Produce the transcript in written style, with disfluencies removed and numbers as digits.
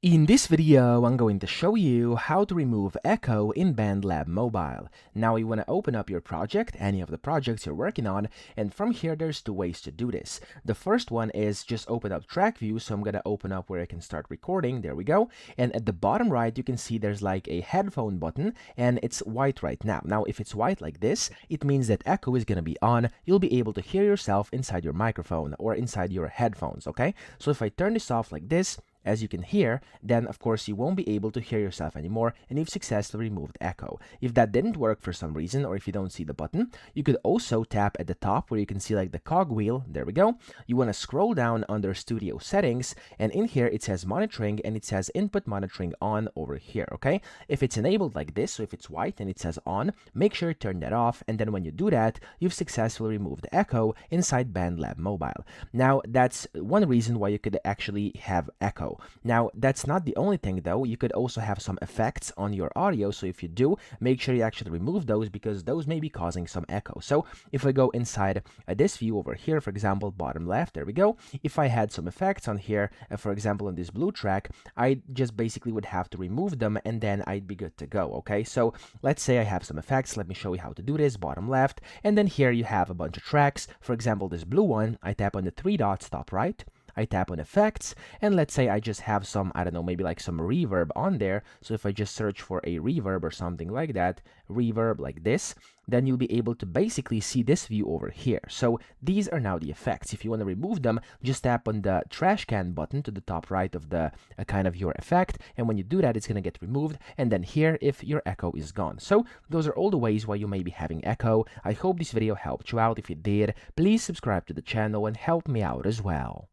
In this video, I'm going to show you how to remove echo in BandLab Mobile. Now you want to open up your project, any of the projects you're working on, and from here there's two ways to do this. The first one is just open up track view, so I'm going to open up where I can start recording, there we go, and at the bottom right you can see there's like a headphone button, and it's white right now. Now if it's white like this, it means that echo is going to be on. You'll be able to hear yourself inside your microphone or inside your headphones, okay? So if I turn this off like this, as you can hear, then of course you won't be able to hear yourself anymore, and you've successfully removed echo. If that didn't work for some reason, or if you don't see the button, you could also tap at the top where you can see like the cog wheel, there we go. You want to scroll down under studio settings, and in here it says monitoring, and it says input monitoring on over here, okay? If it's enabled like this, so if it's white and it says on, make sure you turn that off, and then when you do that, you've successfully removed echo inside BandLab Mobile. Now that's one reason why you could actually have echo. Now, that's not the only thing though. You could also have some effects on your audio, so if you do, make sure you actually remove those because those may be causing some echo. So if I go inside this view over here, for example, bottom left, there we go. If I had some effects on here, for example, on this blue track, I just basically would have to remove them and then I'd be good to go, okay? So let's say I have some effects. Let me show you how to do this, bottom left, and then here you have a bunch of tracks. For example, this blue one, I tap on the three dots top right, I tap on effects, and let's say I just have some, I don't know, maybe like some reverb on there. So if I just search for a reverb or something like that, reverb like this, then you'll be able to basically see this view over here. So these are now the effects. If you want to remove them, just tap on the trash can button to the top right of the kind of your effect, and when you do that, it's going to get removed, and then here if your echo is gone. So those are all the ways why you may be having echo. I hope this video helped you out. If it did, please subscribe to the channel and help me out as well.